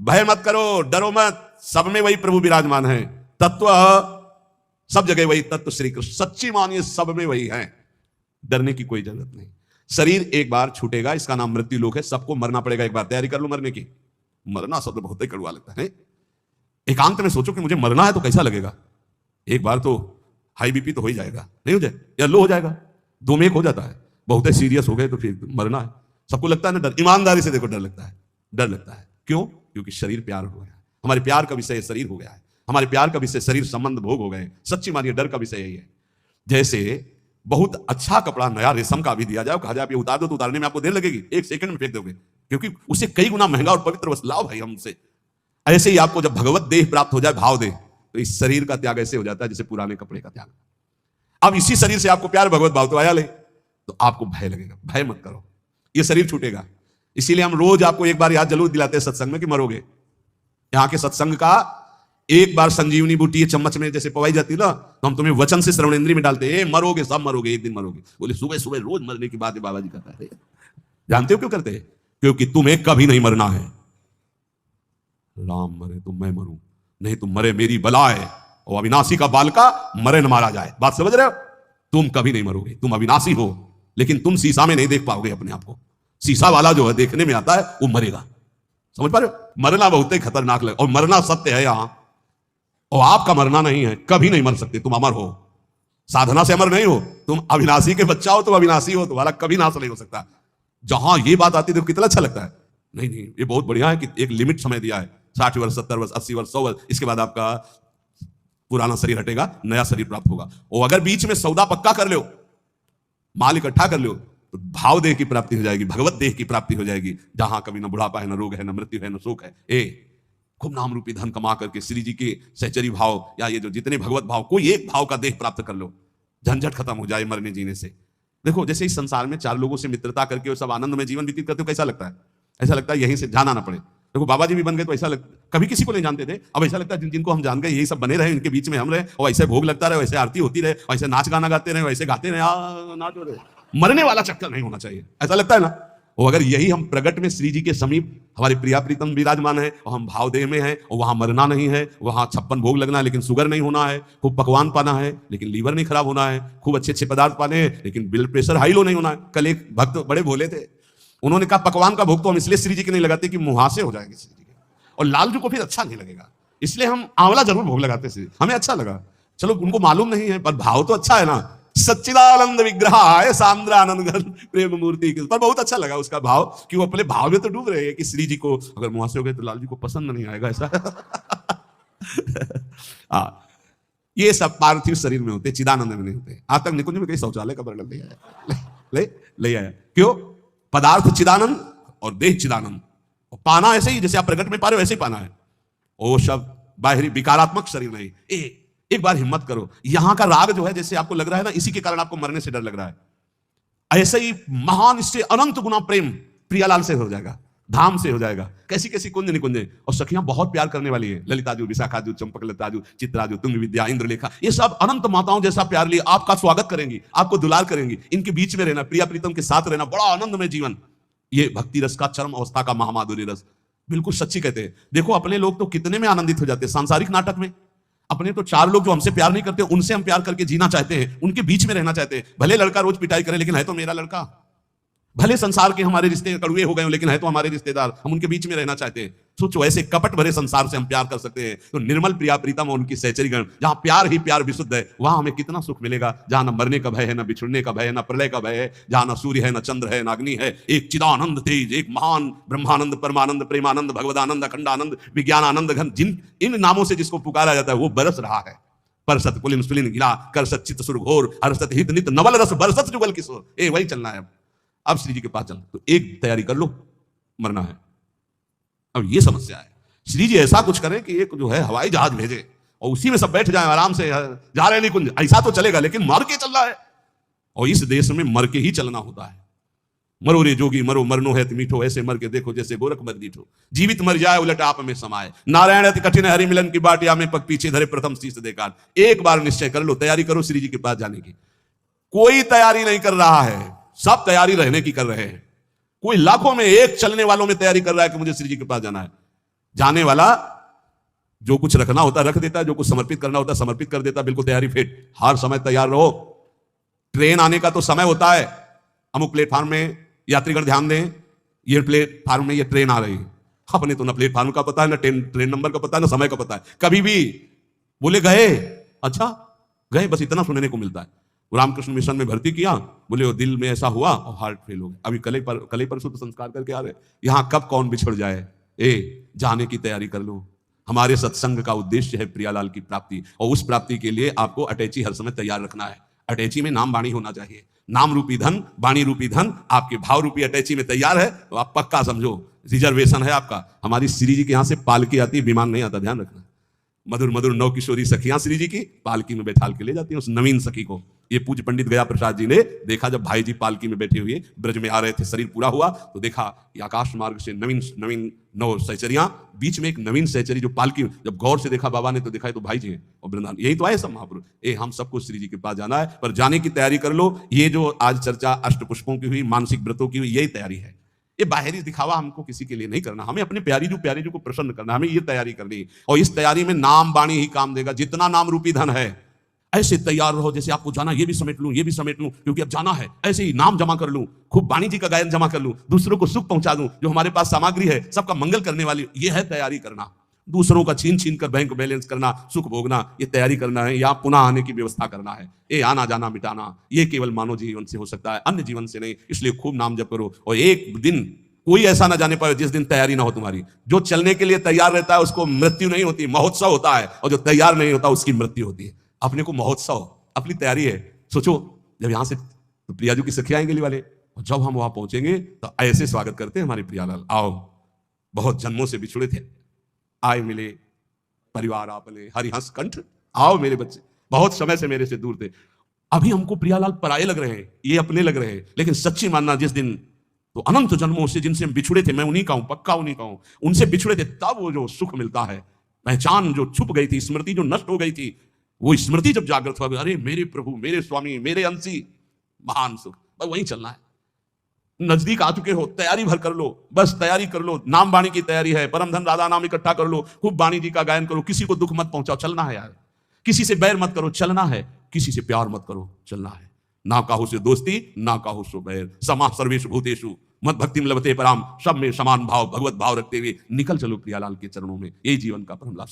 भय मत करो, डरो मत, सब में वही प्रभु विराजमान है। तत्व सब जगह वही तत्व श्री कृष्ण, सच्ची मानिए सब में वही है, डरने की कोई जरूरत नहीं। शरीर एक बार छूटेगा, इसका नाम मृत्यु लोक है, सबको मरना पड़ेगा एक बार। तैयारी कर लो मरने की। मरना शब्द बहुत ही कड़वा लगता है। एकांत में सोचो कि मुझे मरना है तो कैसा लगेगा। एक बार तो हाई बीपी तो हो ही जाएगा, नहीं हो जाए या लो हो जाएगा, दो में एक हो जाता है। बहुत ही सीरियस हो गए तो फिर मरना है, सबको लगता है ना डर। ईमानदारी से देखो, डर लगता है, डर लगता है। क्यों? क्योंकि शरीर प्यार हो गया, हमारे प्यार का विषय शरीर हो गया है, हमारे प्यार का विषय शरीर संबंध भोग हो गए। सच्ची मानिए डर का विषय यही है। जैसे बहुत अच्छा कपड़ा नया रेशम का भी दिया जाए, कहा जाए उतार दो तो उतारने में आपको देर लगेगी, एक सेकंड में फेंक दोगे, क्योंकि उसे कई गुना महंगा और पवित्र वस्त्र लाओ भाई हमसे। ऐसे ही आपको जब भगवत देह प्राप्त हो जाए, भाव देह, तो इस शरीर का त्याग ऐसे हो जाता है जैसे पुराने कपड़े का त्याग। अब इसी शरीर से आपको प्यार भगवत भाव तो आया ले, तो आपको भय लगेगा। भय मत करो, ये शरीर छूटेगा। इसीलिए हम रोज आपको एक बार याद जरूर दिलाते हैं सत्संग में कि मरोगे। यहाँ के सत्संग का एक बार संजीवनी बूटी चम्मच में जैसे पवाई जाती ना, तो हम तुम्हें वचन से श्रवणेंद्रिय में डालते हैं, मरोगे, सब मरोगे, एक दिन मरोगे। बोले सुबह सुबह रोज मरने की बात है बाबा जी कहता है। जानते हो क्यों करते हैं? क्योंकि तुम्हें कभी नहीं मरना है। राम मरे तो मैं मरूं, नहीं तुम मरे मेरी बला है। और अविनाशी का बालका मरे न मारा जाए। बात समझ रहे हो? तुम कभी नहीं मरोगे, तुम अविनाशी हो, लेकिन तुम शीशा में नहीं देख पाओगे अपने आप को। शीशा वाला जो है देखने में आता है, वो मरेगा। समझ पा रहे हो? मरना बहुत ही खतरनाक लगे, और मरना सत्य है यहां, और आपका मरना नहीं है, कभी नहीं मर सकते, तुम अमर हो। साधना से अमर नहीं हो, तुम अविनाशी के बच्चा हो, तुम अविनाशी हो, तुम्हारा कभी नाश नहीं हो सकता। जहां ये बात आती है तो कितना अच्छा लगता है। नहीं नहीं, ये बहुत बढ़िया है कि एक लिमिट समय दिया है, 60 वर्ष, 70 वर्ष, 80 वर्ष, 100 वर्ष, इसके बाद आपका पुराना शरीर हटेगा, नया शरीर प्राप्त होगा। और अगर बीच में सौदा पक्का कर लो, माल इकट्ठा कर लो, तो भाव देह की प्राप्ति हो जाएगी, भगवत देह की प्राप्ति हो जाएगी, जहां कभी न बुढ़ापा है, न रोग है, न मृत्यु है, न शोक है। खूब नाम रूपी धन कमा करके श्री जी के सहचरी भाव या ये जो जितने भगवत भाव, कोई एक भाव का देह प्राप्त कर लो, झंझट खत्म हो जाए मरने जीने से। देखो जैसे इस संसार में 4 लोगों से मित्रता करके और सब आनंद में जीवन व्यतीत करते हो, कैसा लगता है? ऐसा लगता है यहीं से जाना ना पड़े। देखो बाबा जी भी बन गए तो ऐसा कभी किसी को नहीं जानते थे, अब ऐसा लगता है जिनको हम जान गए यही सब बने रहे, इनके बीच में हम रहे, और ऐसे भोग लगता रहे, वैसे आरती होती रहे, वैसे नाच गाना गाते रहे, वैसे गाते रहे, नाच हो रहे। मरने वाला चक्कर नहीं होना चाहिए, ऐसा लगता है ना। और अगर यही हम प्रगट में श्री जी के समीप हमारे प्रिया प्रीतम विराजमान है, और हम भाव देह में हैं, और वहां मरना नहीं है, वहां 56 भोग लगना है लेकिन शुगर नहीं होना है, खूब पकवान पाना है लेकिन लीवर नहीं खराब होना है, खूब अच्छे अच्छे पदार्थ पाने हैं लेकिन ब्लड प्रेशर हाई लो नहीं होना है। कल एक भक्त बड़े भोले थे, उन्होंने कहा पकवान का भोग तो हम इसलिए श्री जी के नहीं लगाते कि मुहासे हो जाएंगे श्री जी के, और लालजू को फिर अच्छा नहीं लगेगा, इसलिए हम आंवला जरूर भोग लगाते श्री, हमें अच्छा लगा। चलो उनको मालूम नहीं है, पर भाव तो अच्छा है ना। सच्चिदानंद विग्रह है सांद्र आनंद प्रेम मूर्ति, पर बहुत अच्छा लगा उसका भाव, कि वो अपने भाव में तो डूब रहे हैं कि श्री जी को अगर मुहासे हो गए तो लाल जी को पसंद नहीं आएगा, ऐसा। ये सब पार्थिव शरीर में होते, चिदानंद में नहीं होते। आज तक निकुंज में कहीं शौचालय का वर्णन नहीं आया, ले आया। क्यों? पदार्थ चिदानंद और देह चिदानंद, और पाना ऐसे ही जैसे आप प्रकट में पा रहे हो वैसे ही पाना है। वो सब बाहरी विकारात्मक शरीर नहीं। एक बार हिम्मत करो, यहां का राग जो है जैसे आपको लग रहा है ना, इसी के कारण आपको मरने से डर लग रहा है, ऐसे ही महान इससे अनंत गुना प्रेम प्रियालाल से हो जाएगा, धाम से हो जाएगा। कैसी कैसी कुंज निकुंजे, और सखियां बहुत प्यार करने वाली है, ललिताजू, विशाखाजू, चंपकलताजू, चित्राजू, तुंग विद्या, इंद्रलेखा, ये सब अनंत माताओं जैसा प्यार लिए आपका स्वागत करेंगी, आपको दुलार करेंगी। इनके बीच में रहना, प्रिया प्रीतम के साथ रहना, बड़ा आनंदमय जीवन। ये भक्ति रस का चरम अवस्था का महामाधुर्य रस, बिल्कुल सच्ची कहते हैं। देखो अपने लोग तो कितने में आनंदित हो जाते हैं सांसारिक नाटक में। अपने तो 4 लोग जो हमसे प्यार नहीं करते, उनसे हम प्यार करके जीना चाहते हैं, उनके बीच में रहना चाहते हैं। भले लड़का रोज पिटाई करे लेकिन है तो मेरा लड़का, भले संसार के हमारे रिश्ते कड़वे हो गए लेकिन है तो हमारे रिश्तेदार, हम उनके बीच में रहना चाहते हैं। सोचो ऐसे कपट भरे संसार से हम प्यार कर सकते हैं, तो निर्मल प्रिया प्रीतम और उनकी सहचरीगण, जहां प्यार ही प्यार विशुद्ध है, वहां हमें कितना सुख मिलेगा। जहां न मरने का भय है, न बिछुड़ने का भय है, न प्रलय का भय है, जहां न सूर्य है, न चंद्र है, न अग्नि है, एक चिदानंद तेज, एक महान ब्रह्मानंद, परमानंद, प्रेमानंद, भगवदानंद, अखंडानंद, विज्ञानानंद घन, जिन इन नामों से जिसको पुकारा जाता है वो बरस रहा है। परसत पुलिन सुलिन गिला, कर सत चित सुर घोर, हर्षत हित नित नवल रस बरसत जुगल किशोर। वही चलना है। अब श्री जी के पास चल, तो एक तैयारी कर लो, मरना है। अब ये समस्या है, श्री जी ऐसा कुछ करें कि एक जो है हवाई जहाज भेजे और उसी में सब बैठ जाए आराम से, जा रहे नहीं कुंज, ऐसा तो चलेगा लेकिन मर के चल रहा है। और इस देश में मर के ही चलना होता है। मरो रे जोगी मरो, मरनो है मीठो, ऐसे मर के देखो जैसे गोरख मर दीठो। जीवित मर जाए उलट आप में समाये, नारायण अति कठिन हरि मिलन की बाटिया में पग पीछे धरे प्रथम शीश देकार। एक बार निश्चय कर लो, तैयारी करो श्री जी के पास जाने की। कोई तैयारी नहीं कर रहा है, सब तैयारी रहने की कर रहे हैं। कोई लाखों में एक चलने वालों में तैयारी कर रहा है कि मुझे श्री जी के पास जाना है। जाने वाला जो कुछ रखना होता रख देता, जो कुछ समर्पित करना होता समर्पित कर देता। बिल्कुल तैयारी फिट, हर समय तैयार रहो। ट्रेन आने का तो समय होता है, अमुक प्लेटफार्म में यात्रीगण ध्यान दें, ये प्लेटफार्म में ये ट्रेन आ रही है। अपने तो ना प्लेटफार्म का पता है, ना ट्रेन नंबर का पता है, ना समय का पता है। कभी भी बोले गए, अच्छा गए, बस इतना सुनने को मिलता है। रामकृष्ण मिशन में भर्ती किया, बोले वो दिल में ऐसा हुआ और हार्ट फेल हो गया। अभी कल परसों तो संस्कार करके आ रहे। यहां कब कौन बिछड़ जाए, जाने की तैयारी कर लो। हमारे सत्संग का उद्देश्य है प्रियालाल की प्राप्ति, और उस प्राप्ति के लिए आपको अटैची हर समय तैयार रखना है। अटैची में नाम वाणी होना चाहिए। नाम रूपी धन, वाणी रूपी धन आपके भाव रूपी अटैची में तैयार है तो आप पक्का समझो रिजर्वेशन है आपका। हमारी श्री जी के यहां से पालकी आती है, विमान नहीं आता, ध्यान रखना। मधुर मधुर नौ किशोरी सखियां श्री जी की पालकी में बैठाल के ले जाती हैं उस नवीन सखी को। ये पूज्य पंडित गया प्रसाद जी ने देखा, जब भाई जी पालकी में बैठे हुए ब्रज में आ रहे थे, शरीर पूरा हुआ तो देखा ये आकाश मार्ग से नवीन नौ सहचरियां, बीच में एक नवीन सहचरी जो पालकी, जब गौर से देखा बाबा ने तो देखा तो भाई जी हैं और वृंदावन, यही तो आए सब महापुरुष। हम सबको श्री जी के पास जाना है, पर जाने की तैयारी कर लो। ये जो आज चर्चा अष्टपुष्पों की हुई, मानसिक व्रतों की हुई, यही तैयारी है। ये बाहरी दिखावा हमको किसी के लिए नहीं करना, हमें अपने प्यारी जो को प्रसन्न करना, हमें ये तैयारी करनी। और इस तैयारी में नाम वाणी ही काम देगा। जितना नाम रूपी धन है ऐसे तैयार रहो, जैसे आपको जाना ये भी समेट लूं, ये भी समेट लूं, क्योंकि अब जाना है। ऐसे ही नाम जमा कर लूं, खूब वाणी जी का गायन जमा कर लूं, दूसरों को सुख पहुंचा दूं, जो हमारे पास सामग्री है सबका मंगल करने वाली, ये है तैयारी करना। दूसरों का छीन कर बैंक बैलेंस करना, सुख भोगना, ये तैयारी करना है, या पुनः आने की व्यवस्था करना है। ये आना जाना मिटाना ये केवल मानव जीवन से हो सकता है, अन्य जीवन से नहीं। इसलिए खूब नाम जप करो, और एक दिन कोई ऐसा ना जाने पाए जिस दिन तैयारी ना हो तुम्हारी। जो चलने के लिए तैयार रहता है उसको मृत्यु नहीं होती, महोत्सव होता है, और जो तैयार नहीं होता उसकी मृत्यु होती है। अपने को महोत्सव, अपनी तैयारी है। सोचो जब यहां से तो प्रियाजू की सखियां आएंगे वाले, और जब हम वहां पहुंचेंगे तो ऐसे स्वागत करते हैं हमारे प्रियालाल, आओ बहुत जन्मों से बिछुड़े थे, आए मिले परिवार आपने, हरिहंस कंठ, आओ मेरे बच्चे, बहुत समय से मेरे से दूर थे। अभी हमको प्रियालाल पराये लग रहे हैं, ये अपने लग रहे हैं, लेकिन सच्ची मानना जिस दिन तो अनंत जन्मों से जिनसे हम बिछुड़े थे, मैं उन्हीं का हूं, पक्का उन्हीं का हूं, उनसे बिछुड़े थे, तब वो जो सुख मिलता है, पहचान जो छुप गई थी, स्मृति जो नष्ट हो गई थी, वो स्मृति जब जागृत हो गई, अरे मेरे प्रभु, मेरे स्वामी, मेरे अंशी, महान सुख, बस वहीं चलना है। नजदीक आ चुके हो, तैयारी भर कर लो, बस तैयारी कर लो। नाम वाणी की तैयारी है, परम धन राधा नाम इकट्ठा कर लो, खूब वाणी जी का गायन करो, किसी को दुख मत पहुंचाओ, चलना है यार। किसी से बैर मत करो, चलना है। किसी से प्यार मत करो, चलना है। ना काहू से दोस्ती, ना काहू सो बैर, समा सर्वेषु भूतेषु मत भक्ति लभते पराम। सब में समान भाव, भगवत भाव रखते हुए निकल चलो प्रियालाल के चरणों में, यही जीवन का परम लाभ।